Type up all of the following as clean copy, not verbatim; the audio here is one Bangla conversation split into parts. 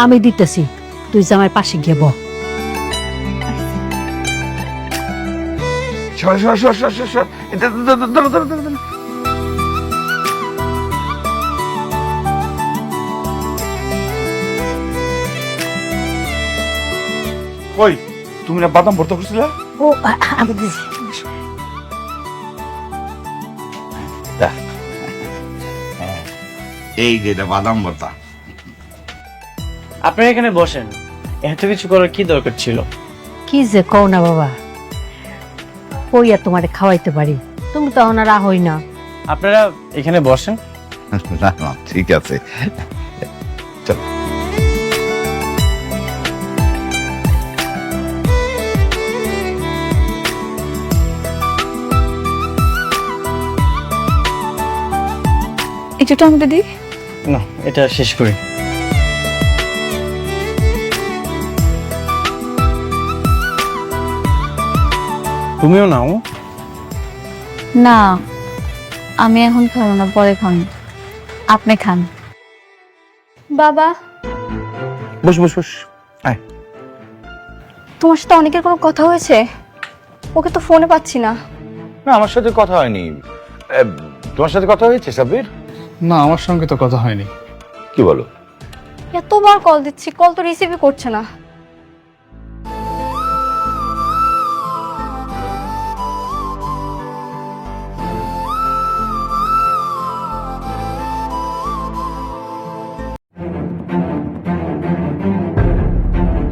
আমি দিতেছি, তুই জামাই পাশে গিয়ে বহ। সর সর সর সর সর সর ধরো ধরো ধরো ধরো। কই তুমি না বাদাম ভর্তা করছিলা? ও আমি দিছি। এই যে এটা বাদাম ভর্তা। আপনারা এখানে বসেন, এত কিছু করার কি দরকার ছিল? কি যে কও না বাবা, কইয়া তোমারে খাওয়াইতে পারি, তুমি তো ওনার হই না। আপনারা এখানে বসেন। না না ঠিক আছে, চল। একটু টমেটো দিই। না, এটা শেষ করি। তুমিও নাও। না, আমি এখন খাবো না, পরে খান। আপনি খান। বাবা, বস বস বস, আয়। তোমার সাথে অনেকের কোনো কথা হয়েছে? ওকে তো ফোনে পাচ্ছি না। না আমার সাথে কথা হয়নি। তোমার সাথে কথা হয়েছে সাব্বির? না, আমার সঙ্গে তো কথা হয়নি। কি বলো? এতবার কল দিচ্ছি, কল তো রিসিভই করছে না।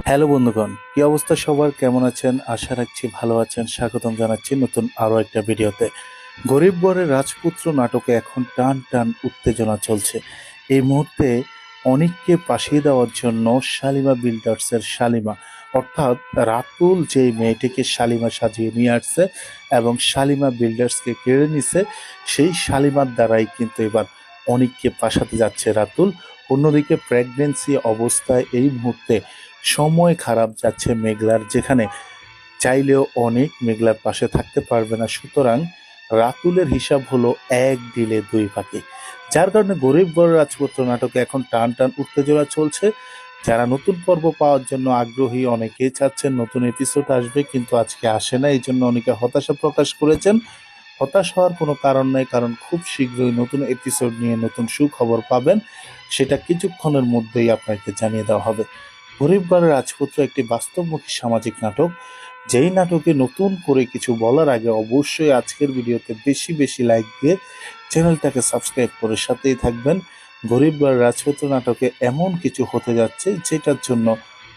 হ্যালো বন্ধুগণ, কি অবস্থা সবার, কেমন আছেন? আশা রাখছি ভালো আছেন। স্বাগতম জানাচ্ছি নতুন আরো একটা ভিডিওতে। গরিব বরের রাজপুত্র নাটকে এখন টান টান উত্তেজনা চলছে। এই মুহূর্তে অনিককে পাশিয়ে দেওয়ার জন্য শালিমা বিল্ডার্সের শালিমা, অর্থাৎ রাতুল যে মেয়েটিকে শালিমা সাজিয়ে নিয়ে আসছে এবং শালিমা বিল্ডার্সকে কেড়ে নিছে, সেই শালিমার দ্বারাই কিন্তু এবার অনিককে পাশাতে যাচ্ছে রাতুল। অন্যদিকে প্রেগনেন্সি অবস্থায় এই মুহূর্তে সময় খারাপ যাচ্ছে মেঘলার, যেখানে চাইলেও অনেক মেঘলার পাশে থাকতে পারবে না। সুতরাং রাতুলের হিসাব হলো এক দিলে দুই পাখি, যার কারণে গরিব বরের রাজপুত্র নাটকে এখন টান টান উত্তেজনা চলছে। যারা নতুন পর্ব পাওয়ার জন্য আগ্রহী, অনেকেই চাচ্ছেন নতুন এপিসোড আসবে, কিন্তু আজকে আসে না। এই জন্য অনেকে হতাশা প্রকাশ করেছেন। হতাশ হওয়ার কোনো কারণ নেই, কারণ খুব শীঘ্রই নতুন এপিসোড নিয়ে নতুন সুখবর পাবেন। সেটা কিছুক্ষণের মধ্যেই আপনাকে জানিয়ে দেওয়া হবে। গরিব বরের রাজপুত্র একটি বাস্তবমুখী সামাজিক নাটক। যেই নাটকে নতুন করে কিছু বলার আগে অবশ্যই আজকের ভিডিওতে বেশি বেশি লাইক দিয়ে চ্যানেলটাকে সাবস্ক্রাইব করে সাথেই থাকবেন। গরিব বরের রাজপুত্র নাটকে এমন কিছু হতে যাচ্ছে যেটার জন্য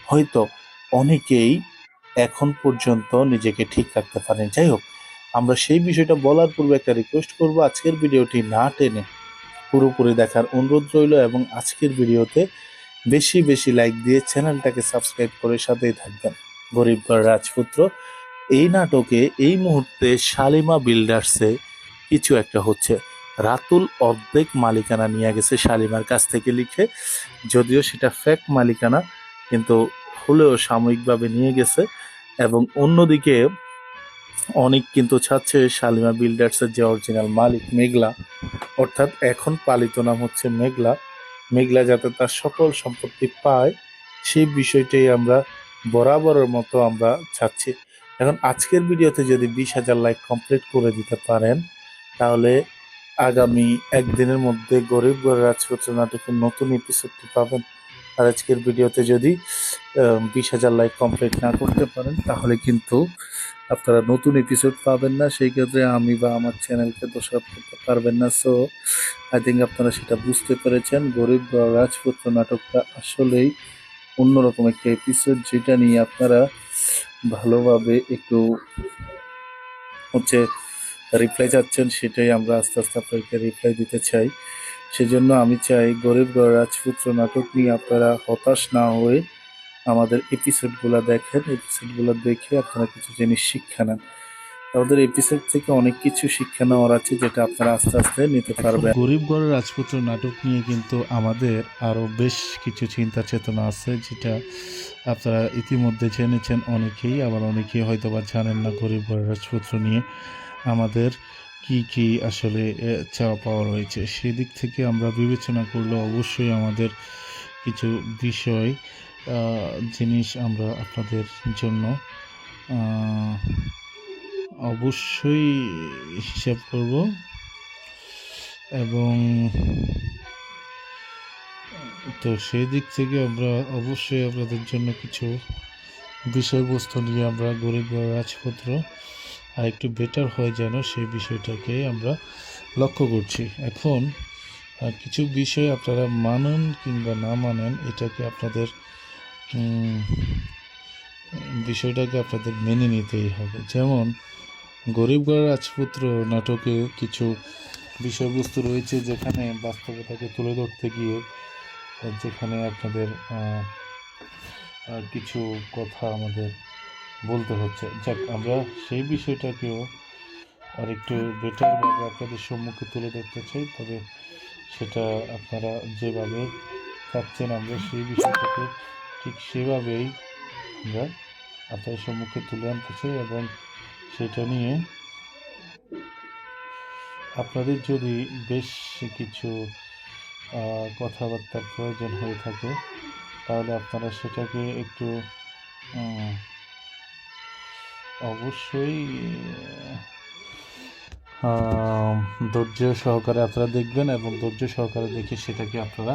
হয়তো অনেকেই এখন পর্যন্ত নিজেকে ঠিক রাখতে পারেন। যাই হোক, আমরা সেই বিষয়টা বলার পূর্বে একটা রিকোয়েস্ট করব, আজকের ভিডিওটি না টেনে পুরোপুরি দেখার অনুরোধ রইল এবং আজকের ভিডিওতে বেশি বেশি লাইক দিয়ে চ্যানেলটাকে সাবস্ক্রাইব করে সাথেই থাকবেন। গরিব ঘরের রাজপুত্র এই নাটকে এই মুহূর্তে শালিমা বিল্ডার্সে কিছু একটা হচ্ছে। রাতুল অর্ধেক মালিকানা নিয়ে গেছে শালিমার কাছ থেকে লিখে, যদিও সেটা ফেক মালিকানা, কিন্তু হলেও সাময়িকভাবে নিয়ে গেছে। এবং অন্যদিকে অনেক কিন্তু চাচ্ছে শালিমা বিল্ডার্সের যে অরিজিনাল মালিক মেঘলা, অর্থাৎ এখন পালিত নাম হচ্ছে মেঘলা, মেঘলা যাতে তার সকল সম্পত্তি পায় সেই বিষয়টাই আমরা বরাবরের মতো আমরা চাচ্ছি। এখন আজকের ভিডিওতে যদি 20,000 লাইক কমপ্লিট করে দিতে পারেন, তাহলে আগামী একদিনের মধ্যে গরিব ঘরের রাজপুত্র নাটকের নতুন এপিসোডটি পাবেন। আর আজকের ভিডিওতে যদি 20,000 লাইক কমপ্লিট না করতে পারেন, তাহলে কিন্তু আপনারা নতুন এপিসোড পাবেন না। সেই ক্ষেত্রে আমি বা আমার চ্যানেলকে দোষারোপ করতে পারবেন না। সো আই থিঙ্ক আপনারা সেটা বুঝতে পেরেছেন। গরিব ঘরের রাজপুত্র নাটকটা আসলেই অন্যরকম একটা এপিসোড, যেটা নিয়ে আপনারা ভালোভাবে একটু হচ্ছে রিপ্লাই চাচ্ছেন, সেটাই আমরা আস্তে আস্তে আপনাদেরকে রিপ্লাই দিতে চাই। সেজন্য আমি চাই গরিব ঘরের রাজপুত্র নাটক নিয়ে আপনারা হতাশ না হয়ে আমাদের এপিসোডগুলো দেখেন। এপিসোডগুলো দেখে আপনারা কিছু জিনিস শিক্ষা নেন। আমাদের এপিসোড থেকে অনেক কিছু শিক্ষা নেওয়ার আছে, যেটা আপনারা আস্তে আস্তে নিতে পারবেন। গরিব ঘরের রাজপুত্র নাটক নিয়ে কিন্তু আমাদের আরও বেশ কিছু চিন্তা চেতনা আছে, যেটা আপনারা ইতিমধ্যে জেনেছেন অনেকেই, আবার অনেকেই হয়তো বা জানেন না গরিব ঘরের রাজপুত্র নিয়ে আমাদের কি কি আসলে চাওয়া পাওয়া রয়েছে। সেদিক থেকে আমরা বিবেচনা করলে অবশ্যই আমাদের কিছু বিষয় জিনিস আমরা আপনাদের জন্য অবশ্যই হিসাব করব এবং তো সেই দিক থেকে আমরা অবশ্যই আপনাদের জন্য কিছু বিষয়বস্তু নিয়ে আমরা গরিব বড় রাজপুত্র আর একটু বেটার হয় যেন সেই বিষয়টাকে আমরা লক্ষ্য করছি। এখন কিছু বিষয় আপনারা মানেন কিংবা না মানেন, এটাকে আপনাদের বিষয়টাকে আপনাদের মেনে নিতেই হবে। যেমন গরিব ঘরের রাজপুত্র নাটকে কিছু বিষয়বস্তু রয়েছে যেখানে বাস্তবতাকে তুলে ধরতে গিয়ে যেখানে আপনাদের কিছু কথা আমাদের বলতে হচ্ছে। যাক, আমরা সেই বিষয়টাকেও আর একটু বেটারভাবে আপনাদের সম্মুখে তুলে ধরতে চাই, তবে সেটা আপনারা যেভাবে চাচ্ছেন আমরা সেই বিষয়টাকে ঠিক সেভাবেই আমরা আপনাদের সম্মুখে তুলে আনতে চাই এবং সেটা নিয়ে আপনাদের যদি বেশ কিছু কথাবার্তার প্রয়োজন হয়ে থাকে তাহলে আপনারা সেটাকে একটু অবশ্যই ধৈর্য সহকারে আপনারা দেখবেন এবং ধৈর্য সহকারে দেখে সেটাকে আপনারা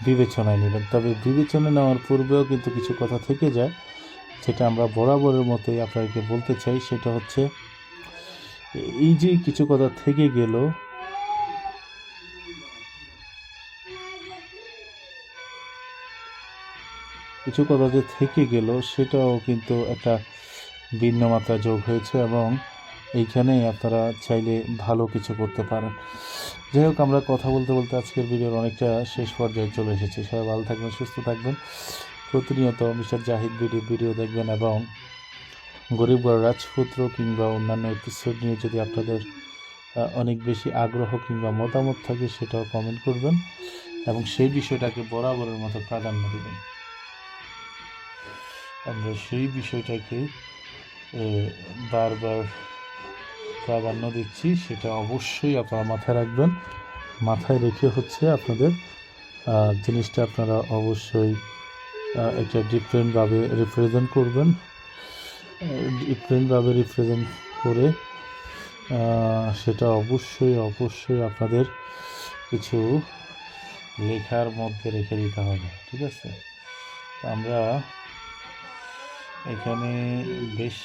বিবেচনায় নেবেন। তবে বিবেচনা নেওয়ার পূর্বেও কিন্তু কিছু কথা থেকে যায়, যেটা আমরা বরাবরের মতোই আপনাদেরকে বলতে চাই। সেটা হচ্ছে এই যে কিছু কথা থেকে গেল, কিছু কথা যে থেকে গেল সেটাও কিন্তু একটা ভিন্ন মাত্রা যোগ হয়েছে এবং এইখানে আপনারা চাইলে ভালো কিছু করতে পারেন। যাই হোক, আমরা কথা বলতে বলতে আজকের ভিডিওর অনেকটা শেষ পর্যায়ে চলে এসেছি। সবাই ভালো থাকবেন, সুস্থ থাকবেন, প্রতিনিয়ত মিস্টার জাহিদ ভিডিও দেখবেন এবং গরিব ঘরের রাজপুত্র কিংবা অন্যান্য এপিসোড নিয়ে যদি আপনাদের অনেক বেশি আগ্রহ কিংবা মতামত থাকে সেটাও কমেন্ট করবেন এবং সেই বিষয়টাকে বরাবরের মতো প্রাধান্য দেবেন। আমরা সেই বিষয়টাকে বারবার প্রাধান্য দিচ্ছি, সেটা অবশ্যই আপনারা মাথায় রাখবেন। মাথায় রেখে হচ্ছে আপনাদের জিনিসটা আপনারা অবশ্যই একটা ডিফারেন্টভাবে রিপ্রেজেন্ট করবেন, ডিফারেন্টভাবে রিপ্রেজেন্ট করে সেটা অবশ্যই আপনাদের কিছু লেখার মধ্যে রেখে দিতে হবে, ঠিক আছে? আমরা এখানে বেশ